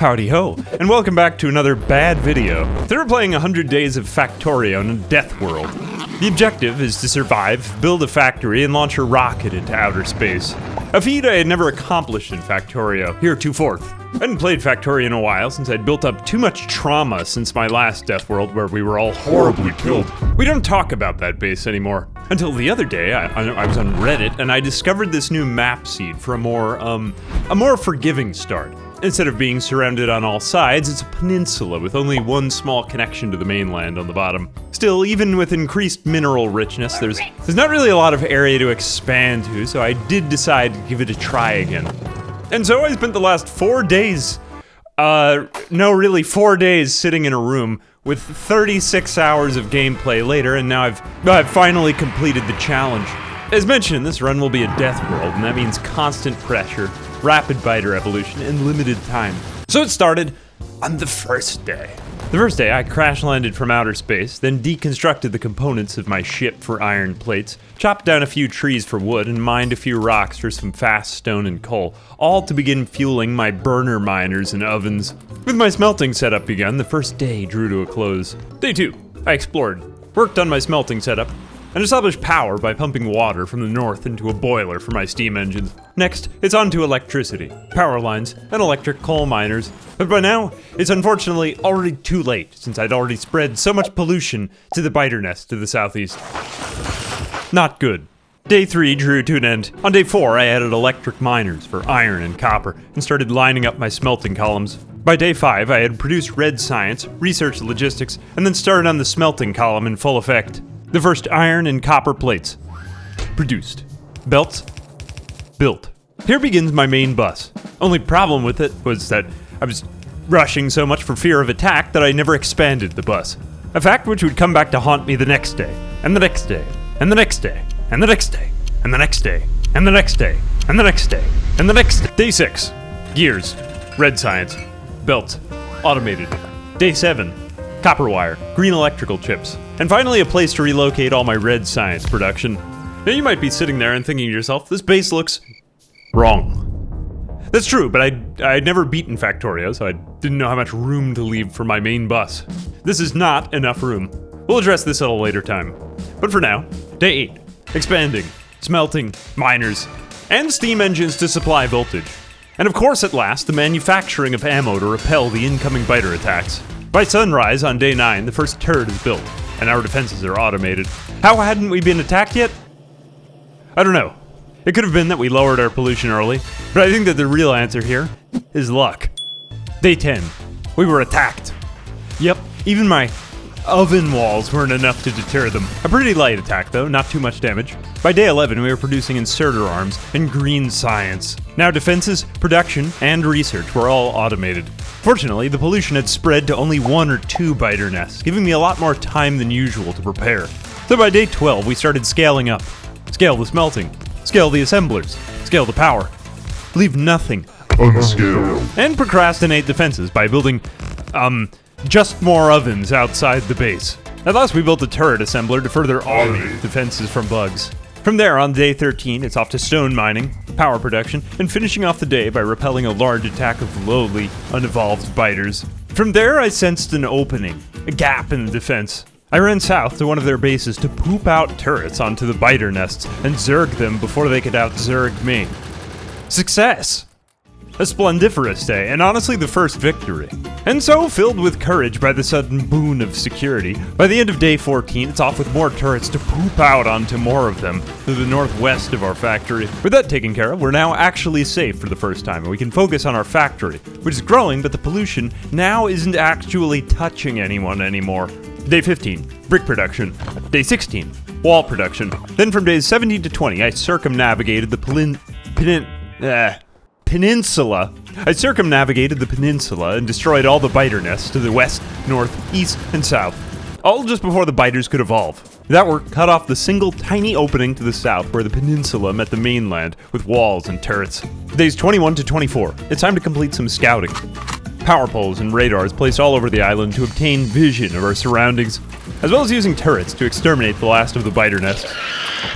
Howdy ho, and welcome back to another bad video. Today we're playing 100 Days of Factorio in a death world. The objective is to survive, build a factory, and launch a rocket into outer space. A feat I had never accomplished in Factorio heretofore. I hadn't played Factorio in a while since I'd built up too much trauma since my last death world where we were all horribly killed. We don't talk about that base anymore. Until the other day, I was on Reddit and I discovered this new map seed for a more forgiving start. Instead of being surrounded on all sides, it's a peninsula with only one small connection to the mainland on the bottom. Still, even with increased mineral richness, there's not really a lot of area to expand to, so I did decide to give it a try again. And so I spent the last 4 days, 4 days sitting in a room with 36 hours of gameplay later, and now I've finally completed the challenge. As mentioned, this run will be a death world, and that means constant pressure, rapid biter evolution, and limited time. So it started on the first day. The first day, I crash-landed from outer space, then deconstructed the components of my ship for iron plates, chopped down a few trees for wood, and mined a few rocks for some fast stone and coal, all to begin fueling my burner miners and ovens. With my smelting setup begun, the first day drew to a close. Day 2, I explored, worked on my smelting setup, and established power by pumping water from the north into a boiler for my steam engines. Next, it's on to electricity, power lines, and electric coal miners. But by now, it's unfortunately already too late, since I'd already spread so much pollution to the biter nest to the southeast. Not good. Day 3 drew to an end. On day 4, I added electric miners for iron and copper, and started lining up my smelting columns. By day 5, I had produced red science, researched logistics, and then started on the smelting column in full effect. The first iron and copper plates. Produced. Belts. Built. Here begins my main bus. Only problem with it was that I was rushing so much for fear of attack that I never expanded the bus. A fact which would come back to haunt me the next day, and the next day, and the next day, and the next day, and the next day, and the next day, and the next day, and the next day. Day 6. Gears. Red science. Belts. Automated. Day 7. Copper wire. Green electrical chips. And finally a place to relocate all my red science production. Now you might be sitting there and thinking to yourself, this base looks wrong. That's true, but I'd never beaten Factorio, so I didn't know how much room to leave for my main bus. This is not enough room. We'll address this at a later time. But for now, day 8. Expanding, smelting, miners, and steam engines to supply voltage. And of course at last, the manufacturing of ammo to repel the incoming biter attacks. By sunrise on day 9, the first turret is built, and our defenses are automated. How hadn't we been attacked yet? I don't know. It could have been that we lowered our pollution early, but I think that the real answer here is luck. Day 10. We were attacked. Yep, even my oven walls weren't enough to deter them. A pretty light attack though, not too much damage. By day 11, we were producing inserter arms and green science. Now defenses, production, and research were all automated. Fortunately, the pollution had spread to only 1 or 2 biter nests, giving me a lot more time than usual to prepare. So by day 12, we started scaling up. Scale the smelting, scale the assemblers, scale the power. Leave nothing unscaled. And procrastinate defenses by building, just more ovens outside the base. At last we built a turret assembler to further automate defenses from bugs. From there, on day 13, it's off to stone mining, power production, and finishing off the day by repelling a large attack of lowly, unevolved biters. From there, I sensed an opening, a gap in the defense. I ran south to one of their bases to poop out turrets onto the biter nests and zerg them before they could out-zerg me. Success! A splendiferous day, and honestly the first victory. And so, filled with courage by the sudden boon of security, by the end of day 14, it's off with more turrets to poop out onto more of them to the northwest of our factory. With that taken care of, we're now actually safe for the first time, and we can focus on our factory, which is growing, but the pollution now isn't actually touching anyone anymore. Day 15, brick production. Day 16, wall production. Then from days 17 to 20, I circumnavigated the peninsula. I circumnavigated the peninsula and destroyed all the biter nests to the west, north, east, and south. All just before the biters could evolve. That work cut off the single tiny opening to the south where the peninsula met the mainland with walls and turrets. Days 21 to 24, it's time to complete some scouting. Power poles and radars placed all over the island to obtain vision of our surroundings, as well as using turrets to exterminate the last of the biter nests.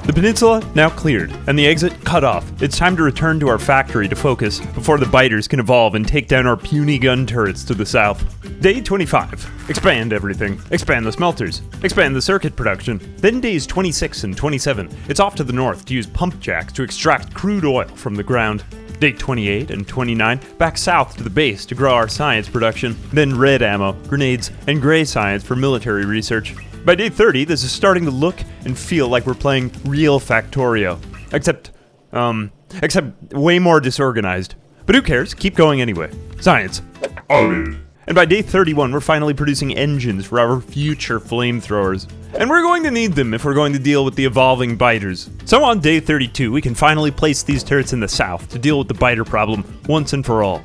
The peninsula now cleared, and the exit cut off. It's time to return to our factory to focus before the biters can evolve and take down our puny gun turrets to the south. Day 25. Expand everything. Expand the smelters. Expand the circuit production. Then days 26 and 27. It's off to the north to use pump jacks to extract crude oil from the ground. Day 28 and 29, back south to the base to grow our science production. Then red ammo, grenades, and gray science for military research. By day 30, this is starting to look and feel like we're playing real Factorio. Except way more disorganized. But who cares? Keep going anyway. Science. And by day 31, we're finally producing engines for our future flamethrowers. And we're going to need them if we're going to deal with the evolving biters. So on day 32, we can finally place these turrets in the south to deal with the biter problem once and for all.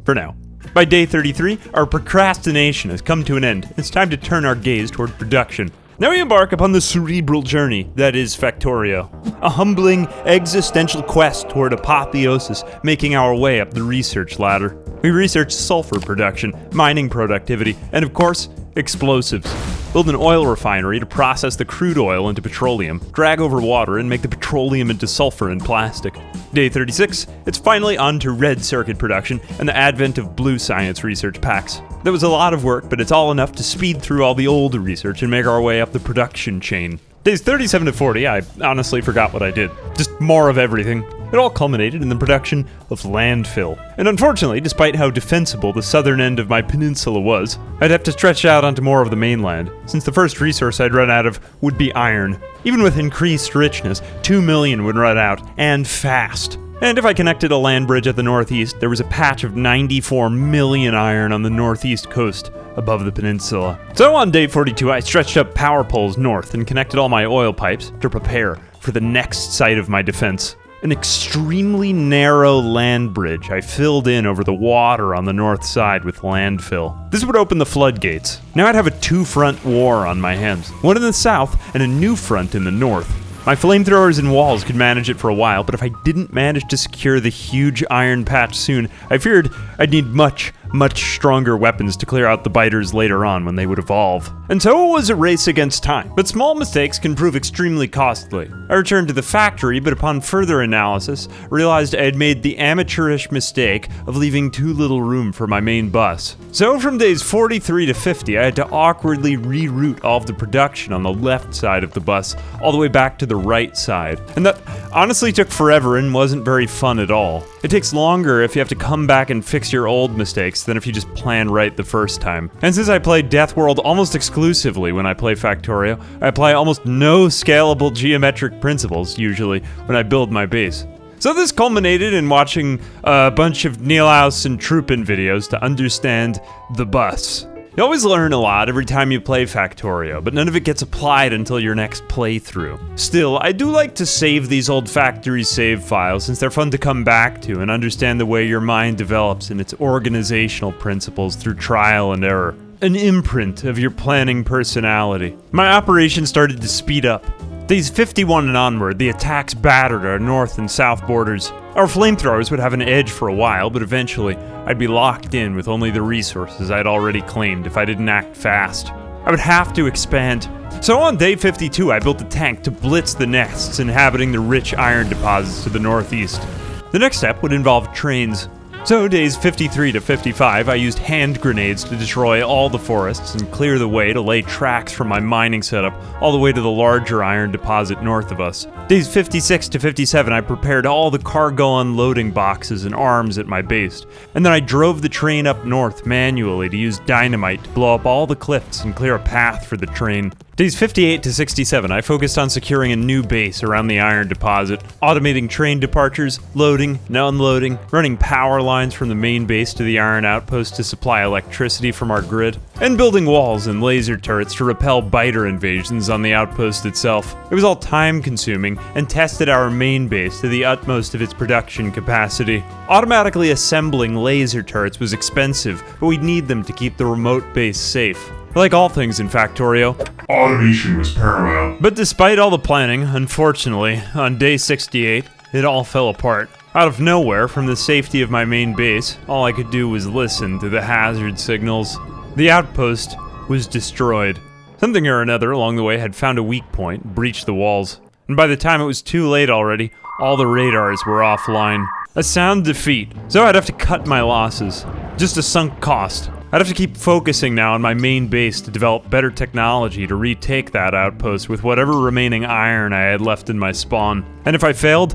For now. By day 33, our procrastination has come to an end. It's time to turn our gaze toward production. Now we embark upon the cerebral journey that is Factorio. A humbling, existential quest toward apotheosis, making our way up the research ladder. We research sulfur production, mining productivity, and of course, explosives. Build an oil refinery to process the crude oil into petroleum, drag over water, and make the petroleum into sulfur and plastic. Day 36, it's finally on to red circuit production and the advent of blue science research packs. That was a lot of work, but it's all enough to speed through all the old research and make our way up the production chain. Days 37 to 40, I honestly forgot what I did. Just more of everything. It all culminated in the production of landfill. And unfortunately, despite how defensible the southern end of my peninsula was, I'd have to stretch out onto more of the mainland, since the first resource I'd run out of would be iron. Even with increased richness, 2 million would run out, and fast. And if I connected a land bridge at the northeast, there was a patch of 94 million iron on the northeast coast above the peninsula. So on day 42, I stretched up power poles north and connected all my oil pipes to prepare for the next site of my defense. An extremely narrow land bridge I filled in over the water on the north side with landfill. This would open the floodgates. Now I'd have a two-front war on my hands. One in the south and a new front in the north. My flamethrowers and walls could manage it for a while, but if I didn't manage to secure the huge iron patch soon, I feared I'd need much stronger weapons to clear out the biters later on when they would evolve. And so it was a race against time, but small mistakes can prove extremely costly. I returned to the factory, but upon further analysis, realized I had made the amateurish mistake of leaving too little room for my main bus. So from days 43 to 50, I had to awkwardly reroute all of the production on the left side of the bus, all the way back to the right side. And that honestly took forever and wasn't very fun at all. It takes longer if you have to come back and fix your old mistakes than if you just plan right the first time. And since I play Death World almost exclusively when I play Factorio, I apply almost no scalable geometric principles, usually, when I build my base. So this culminated in watching a bunch of Nielhaus and Truppin videos to understand the bus. You always learn a lot every time you play Factorio, but none of it gets applied until your next playthrough. Still, I do like to save these old factory save files since they're fun to come back to and understand the way your mind develops and its organizational principles through trial and error. An imprint of your planning personality. My operation started to speed up. Days 51 and onward, the attacks battered our north and south borders. Our flamethrowers would have an edge for a while, but eventually, I'd be locked in with only the resources I'd already claimed if I didn't act fast. I would have to expand. So on day 52, I built a tank to blitz the nests inhabiting the rich iron deposits to the northeast. The next step would involve trains. So days 53 to 55, I used hand grenades to destroy all the forests and clear the way to lay tracks from my mining setup all the way to the larger iron deposit north of us. Days 56 to 57, I prepared all the cargo unloading boxes and arms at my base, and then I drove the train up north manually to use dynamite to blow up all the cliffs and clear a path for the train. Days 58 to 67, I focused on securing a new base around the iron deposit, automating train departures, loading and unloading, running power lines from the main base to the iron outpost to supply electricity from our grid, and building walls and laser turrets to repel biter invasions on the outpost itself. It was all time-consuming and tested our main base to the utmost of its production capacity. Automatically assembling laser turrets was expensive, but we'd need them to keep the remote base safe. Like all things in Factorio, automation was paramount. But despite all the planning, unfortunately, on day 68, it all fell apart. Out of nowhere, from the safety of my main base, all I could do was listen to the hazard signals. The outpost was destroyed. Something or another along the way had found a weak point, breached the walls. and by the time it was too late already, all the radars were offline. A sound defeat, so I'd have to cut my losses. Just a sunk cost. I'd have to keep focusing now on my main base to develop better technology to retake that outpost with whatever remaining iron I had left in my spawn. And if I failed,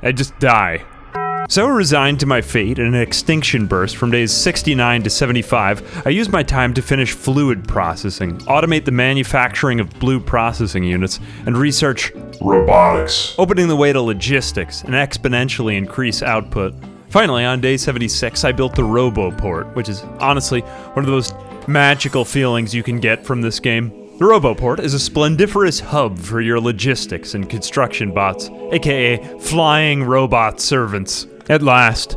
I'd just die. So resigned to my fate in an extinction burst from days 69 to 75, I used my time to finish fluid processing, automate the manufacturing of blue processing units, and research Robotics. opening the way to logistics and exponentially increase output. Finally, on day 76, I built the Roboport, which is honestly one of the most magical feelings you can get from this game. The Roboport is a splendiferous hub for your logistics and construction bots, aka flying robot servants. At last,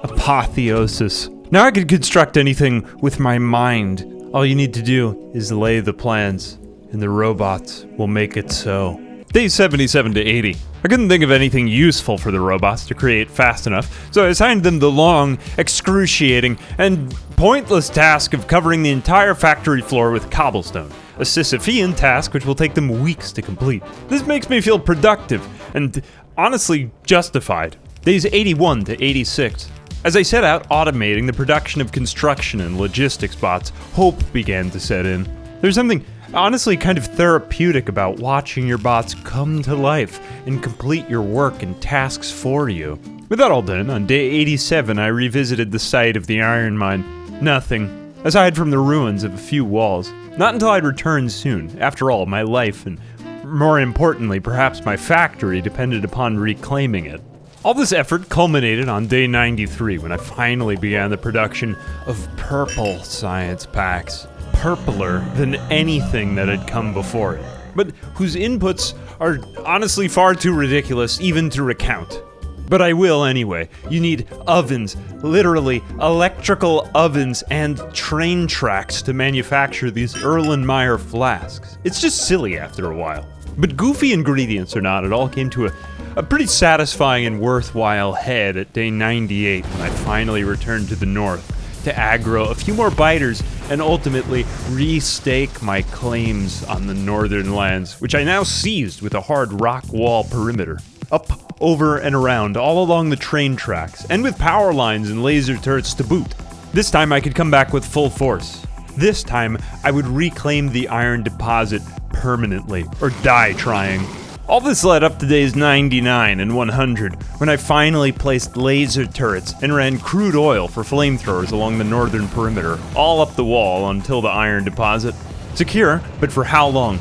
apotheosis. Now I can construct anything with my mind. All you need to do is lay the plans, and the robots will make it so. Days 77 to 80. I couldn't think of anything useful for the robots to create fast enough, so I assigned them the long, excruciating, and pointless task of covering the entire factory floor with cobblestone. A Sisyphean task which will take them weeks to complete. This makes me feel productive, and honestly justified. Days 81 to 86. As I set out automating the production of construction and logistics bots, hope began to set in. There's something honestly kind of therapeutic about watching your bots come to life and complete your work and tasks for you. With that all done, on day 87 I revisited the site of the iron mine. Nothing, aside from the ruins of a few walls. Not until I'd return soon. After all, my life, and more importantly, perhaps my factory, depended upon reclaiming it. All this effort culminated on day 93 when I finally began the production of purple science packs. Purpler than anything that had come before it, but whose inputs are honestly far too ridiculous even to recount. But I will anyway. You need ovens, literally electrical ovens, and train tracks to manufacture these Erlenmeyer flasks. It's just silly after a while. But goofy ingredients or not, it all came to a pretty satisfying and worthwhile head at day 98 when I finally returned to the north to aggro a few more biters and ultimately restake my claims on the northern lands, which I now seized with a hard rock wall perimeter. Up, over, and around, all along the train tracks, and with power lines and laser turrets to boot. This time I could come back with full force. This time I would reclaim the iron deposit permanently, or die trying. All this led up to days 99 and 100, when I finally placed laser turrets and ran crude oil for flamethrowers along the northern perimeter, all up the wall until the iron deposit. Secure, but for how long?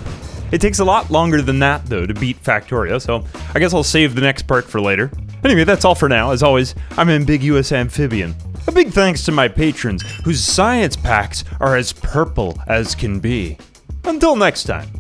It takes a lot longer than that, though, to beat Factorio, so I guess I'll save the next part for later. Anyway, that's all for now. As always, I'm Ambiguous Amphibian. A big thanks to my patrons, whose science packs are as purple as can be. Until next time.